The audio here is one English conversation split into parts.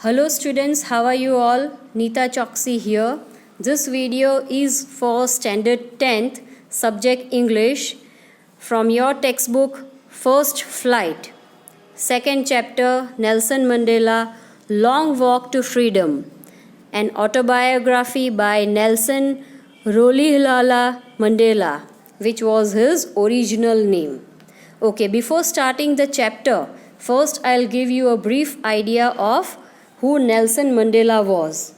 Hello students, how are you all? Neeta Choksi here. This video is for standard 10th subject English from your textbook First Flight. Second chapter Nelson Mandela Long Walk to Freedom. An autobiography by Nelson Rolihlahla Mandela, which was his original name. Okay, before starting the chapter, first I'll give you a brief idea of who Nelson Mandela was.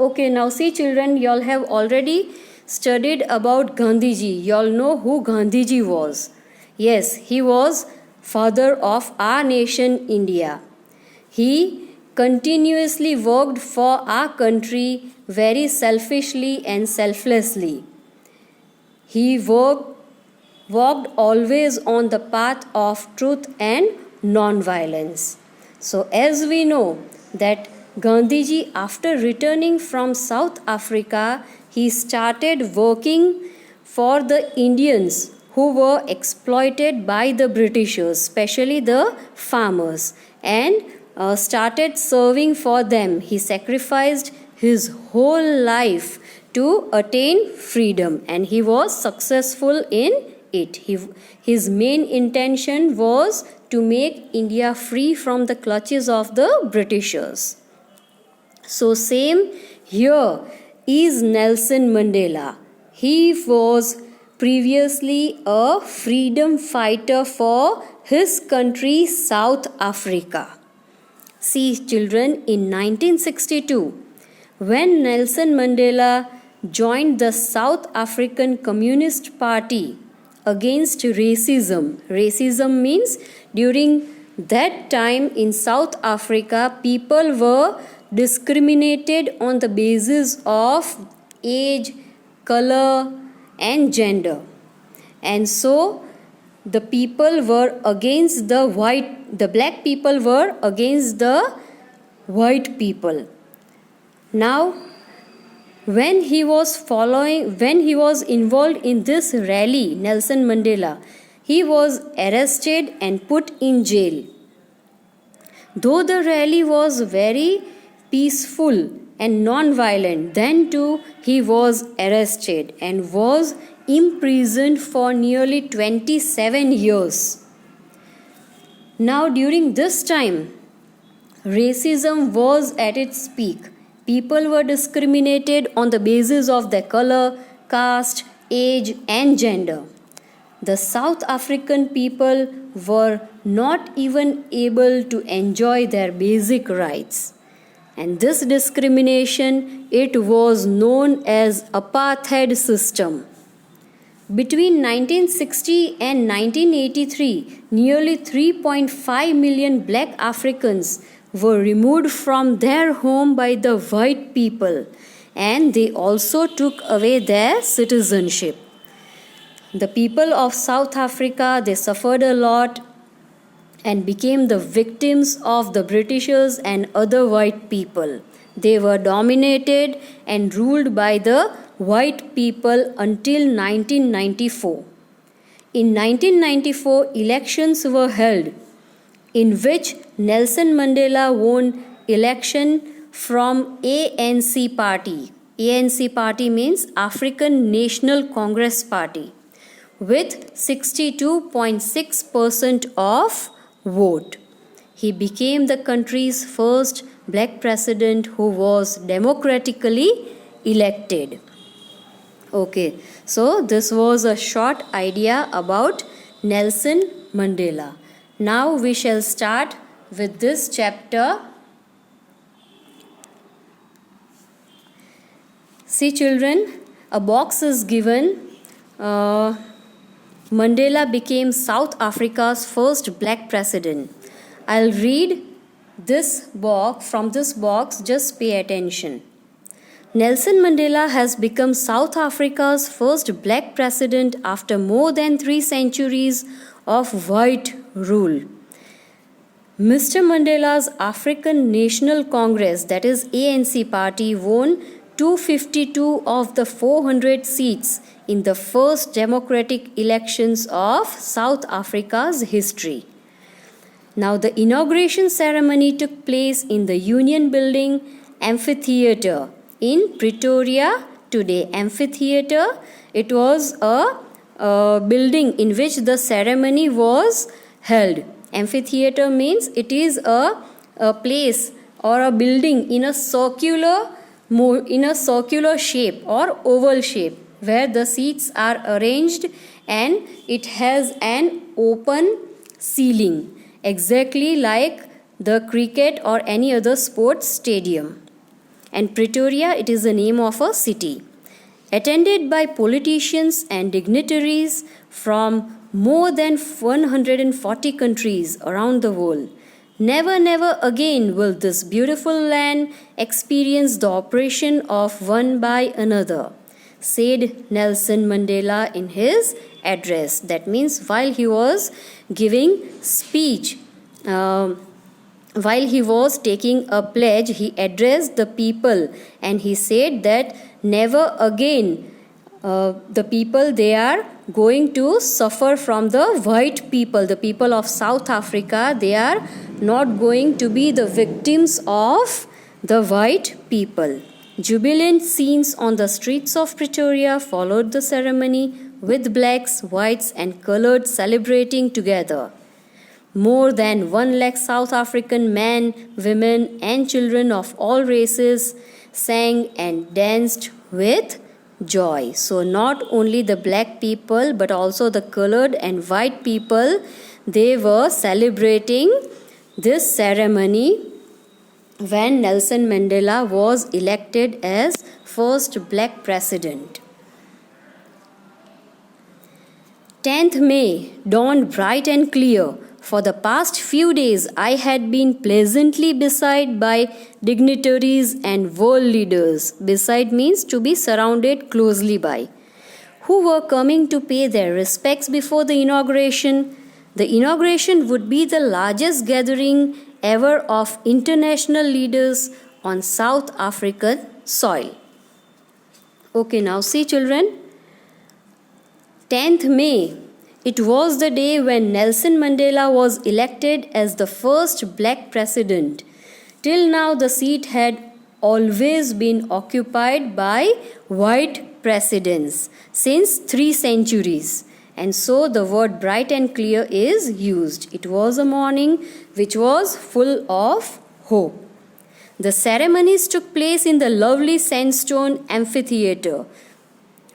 Okay, now see children, y'all have already studied about Gandhiji. Y'all know who Gandhiji was. Yes, he was father of our nation India. He continuously worked for our country very selfishly and selflessly. He walked always on the path of truth and non-violence. So as we know that Gandhiji, after returning from South Africa, he started working for the Indians who were exploited by the Britishers, especially the farmers, and started serving for them. He sacrificed his whole life to attain freedom, and he was successful in it. His main intention was to make India free from the clutches of the Britishers. So same here is Nelson Mandela. He was previously a freedom fighter for his country, South Africa. See children, in 1962, when Nelson Mandela joined the South African Communist Party against racism. Racism means during that time in South Africa, people were discriminated on the basis of age, color, and gender. And so the people were against the black people were against the white people. Now, when he was involved in this rally, Nelson Mandela, he was arrested and put in jail. Though the rally was very peaceful and non-violent, then too he was arrested and was imprisoned for nearly 27 years. Now during this time, racism was at its peak. People were discriminated on the basis of their color, caste, age, and gender. The South African people were not even able to enjoy their basic rights. And this discrimination, it was known as apartheid system. Between 1960 and 1983, nearly 3.5 million black Africans were removed from their home by the white people, and they also took away their citizenship. The people of South Africa, they suffered a lot and became the victims of the Britishers and other white people. They were dominated and ruled by the white people until 1994. In 1994, elections were held in which Nelson Mandela won election from ANC party. ANC party means African National Congress Party, with 62.6% of vote. He became the country's first black president who was democratically elected. Okay, so this was a short idea about Nelson Mandela. Now we shall start with this chapter. See children, a box is given. Mandela became South Africa's first black president. I'll read this box. From this box, just pay attention. Nelson Mandela has become South Africa's first black president after more than 3 centuries of white rule. Mr. Mandela's African National Congress, that is ANC party, won 252 of the 400 seats in the first democratic elections of South Africa's history. Now, the inauguration ceremony took place in the Union Building Amphitheatre in Pretoria today. Amphitheatre, it was a building in which the ceremony was held. Amphitheatre means it is a place or a building in a circular shape or oval shape, where the seats are arranged and it has an open ceiling, exactly like the cricket or any other sports stadium. And Pretoria, it is the name of a city. Attended by politicians and dignitaries from more than 140 countries around the world. Never, never again will this beautiful land experience the oppression of one by another, said Nelson Mandela in his address. That means while he was giving speech, while he was taking a pledge, he addressed the people and he said that never again the people, they are going to suffer from the white people. The people of South Africa, they are not going to be the victims of the white people. Jubilant scenes on the streets of Pretoria followed the ceremony, with blacks, whites and colored celebrating together. More than 1 lakh South African men, women and children of all races sang and danced with joy. So not only the black people but also the colored and white people, they were celebrating this ceremony when Nelson Mandela was elected as first black president. 10th May dawned bright and clear. For the past few days, I had been pleasantly beside by dignitaries and world leaders. Beside means to be surrounded closely by, who were coming to pay their respects before the inauguration. The inauguration would be the largest gathering ever of international leaders on South African soil. Okay, now see children. 10th May, it was the day when Nelson Mandela was elected as the first black president. Till now, the seat had always been occupied by white presidents since 3 centuries. And so the word bright and clear is used. It was a morning which was full of hope. The ceremonies took place in the lovely sandstone amphitheatre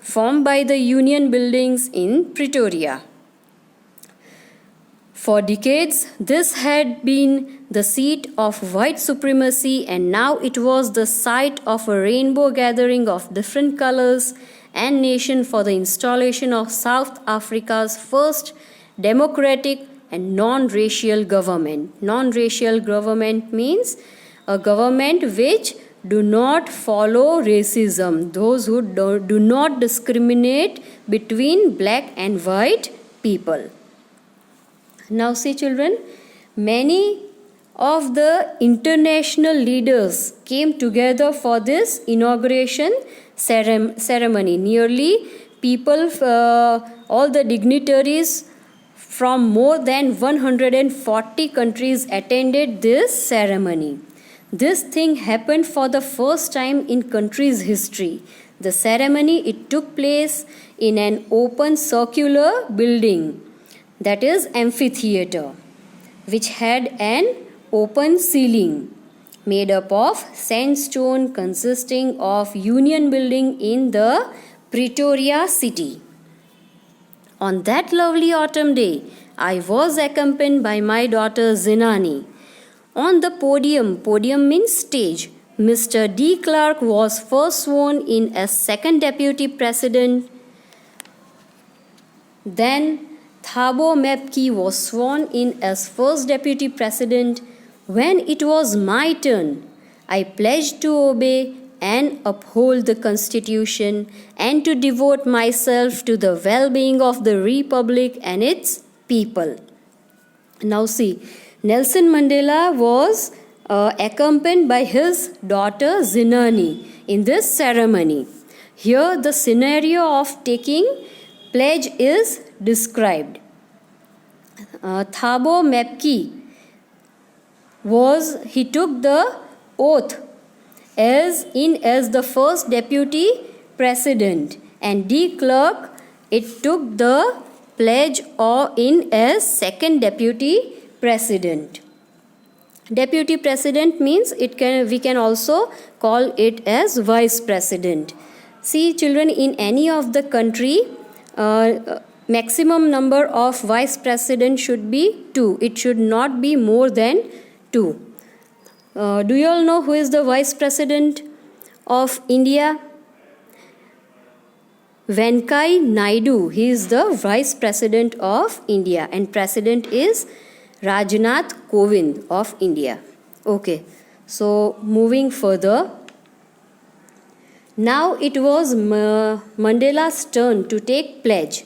formed by the Union Buildings in Pretoria. For decades, this had been the seat of white supremacy, and now it was the site of a rainbow gathering of different colors and nations for the installation of South Africa's first democratic and non-racial government. Non-racial government means a government which do not follow racism, those who do not discriminate between black and white people. Now see children, many of the international leaders came together for this inauguration ceremony. Nearly people, all the dignitaries from more than 140 countries attended this ceremony. This thing happened for the first time in country's history. The ceremony, it took place in an open circular building, that is amphitheatre, which had an open ceiling made up of sandstone consisting of Union Building in the Pretoria city. On that lovely autumn day, I was accompanied by my daughter Zinani. On the podium means stage, Mr. De Klerk was first sworn in as second deputy president. Then Thabo Mbeki was sworn in as first deputy president. When it was my turn, I pledged to obey and uphold the constitution and to devote myself to the well-being of the republic and its people. Now see, Nelson Mandela was accompanied by his daughter Zinani in this ceremony. Here the scenario of taking pledge is described. Thabo Mbeki, was he took the oath as the first deputy president, and de Klerk it took the pledge or in as second deputy president. Deputy president means we can also call it as vice president. See children, in any of the country, maximum number of vice president should be 2. It should not be more than 2. Do you all know who is the vice president of India? Venkaiah Naidu. He is the vice president of India, and president is Rajnath Kovind of India. Okay, so moving further. Now it was Mandela's turn to take pledge.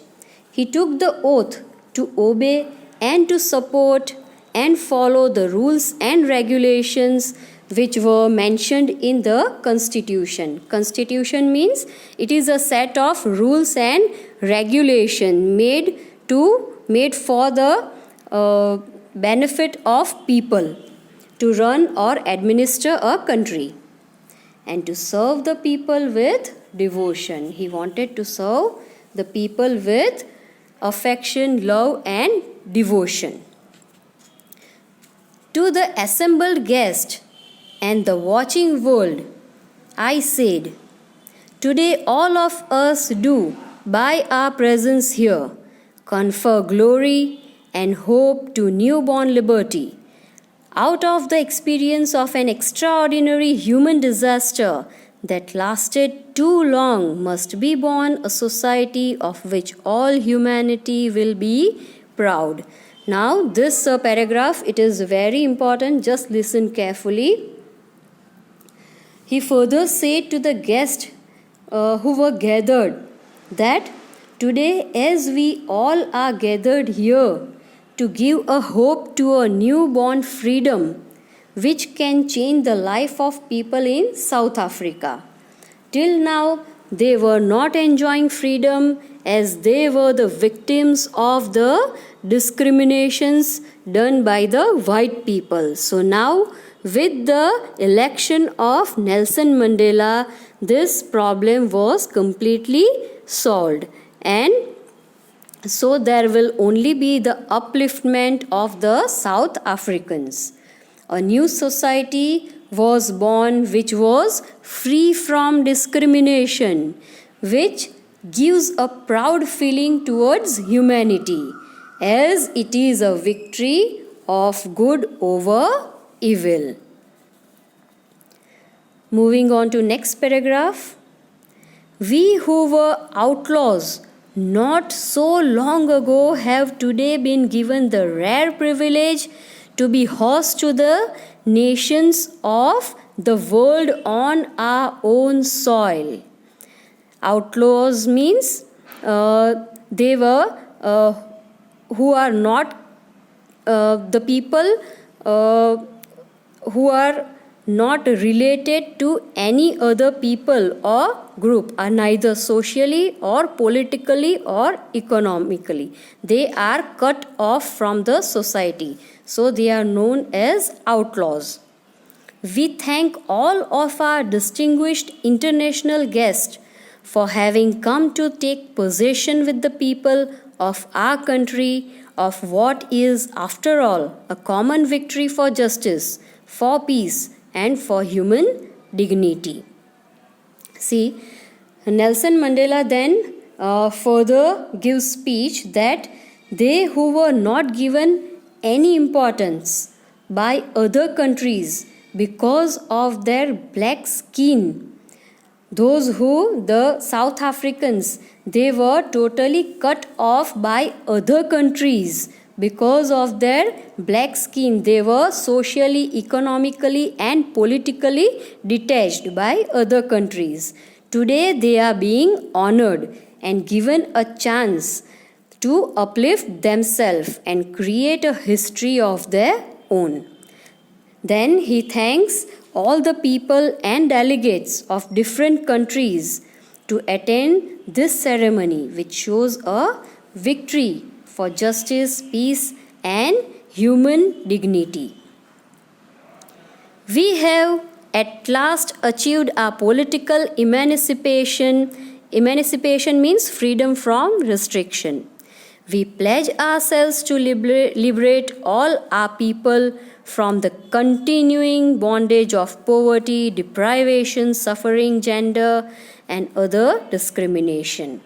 He took the oath to obey and to support and follow the rules and regulations which were mentioned in the Constitution. Constitution means it is a set of rules and regulation made for the benefit of people to run or administer a country and to serve the people with devotion. He wanted to serve the people with affection, love and devotion. To the assembled guest and the watching world, I said, today all of us do, by our presence here, confer glory and hope to newborn liberty. Out of the experience of an extraordinary human disaster that lasted too long must be born a society of which all humanity will be proud. Now this paragraph, it is very important. Just listen carefully. He further said to the guests who were gathered that today, as we all are gathered here to give a hope to a newborn freedom which can change the life of people in South Africa. Till now, they were not enjoying freedom as they were the victims of the discriminations done by the white people. So now, with the election of Nelson Mandela, this problem was completely solved, and so there will only be the upliftment of the South Africans. A new society was born which was free from discrimination, which gives a proud feeling towards humanity, as it is a victory of good over evil. Moving on to next paragraph. We who were outlaws not so long ago have today been given the rare privilege to be host to the nations of the world on our own soil. Outlaws means they were who are not the people who are not related to any other people or group, are neither socially or politically or economically. They are cut off from the society. So they are known as outlaws. We thank all of our distinguished international guests for having come to take possession with the people of our country of what is, after all, a common victory for justice, for peace, and for human dignity. See, Nelson Mandela then further gives speech that they who were not given any importance by other countries because of their black skin, the South Africans, they were totally cut off by other countries because of their black skin. They were socially, economically and politically detached by other countries. Today they are being honored and given a chance to uplift themselves and create a history of their own. Then he thanks all the people and delegates of different countries to attend this ceremony, which shows a victory for justice, peace, and human dignity. We have at last achieved our political emancipation. Emancipation means freedom from restriction. We pledge ourselves to liberate all our people from the continuing bondage of poverty, deprivation, suffering, gender, and other discrimination.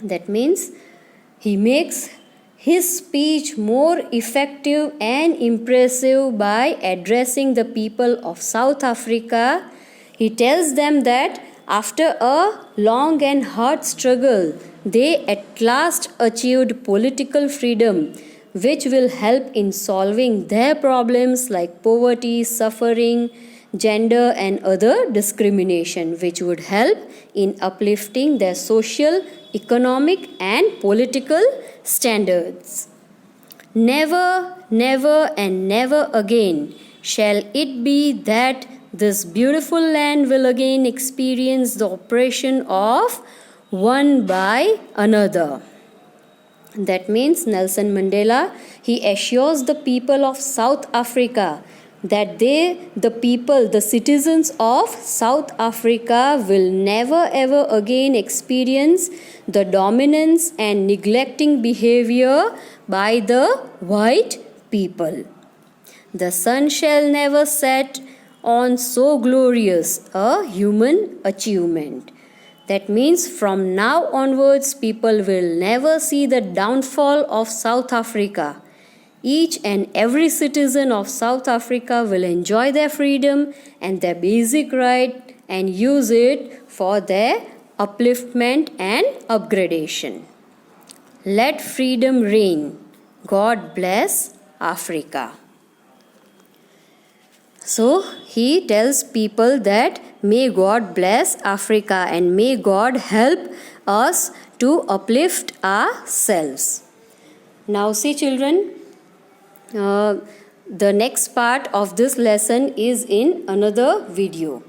That means he makes his speech more effective and impressive by addressing the people of South Africa. He tells them that after a long and hard struggle, they at last achieved political freedom, which will help in solving their problems like poverty, suffering, gender, and other discrimination, which would help in uplifting their social, economic, and political standards. Never, never, and never again shall it be that this beautiful land will again experience the oppression of one by another. That means Nelson Mandela, he assures the people of South Africa that the citizens of South Africa will never ever again experience the dominance and neglecting behavior by the white people. The sun shall never set on so glorious a human achievement. That means from now onwards, people will never see the downfall of South Africa. Each and every citizen of South Africa will enjoy their freedom and their basic right and use it for their upliftment and upgradation. Let freedom reign. God bless Africa. So he tells people that may God bless Africa and may God help us to uplift ourselves. Now see children, the next part of this lesson is in another video.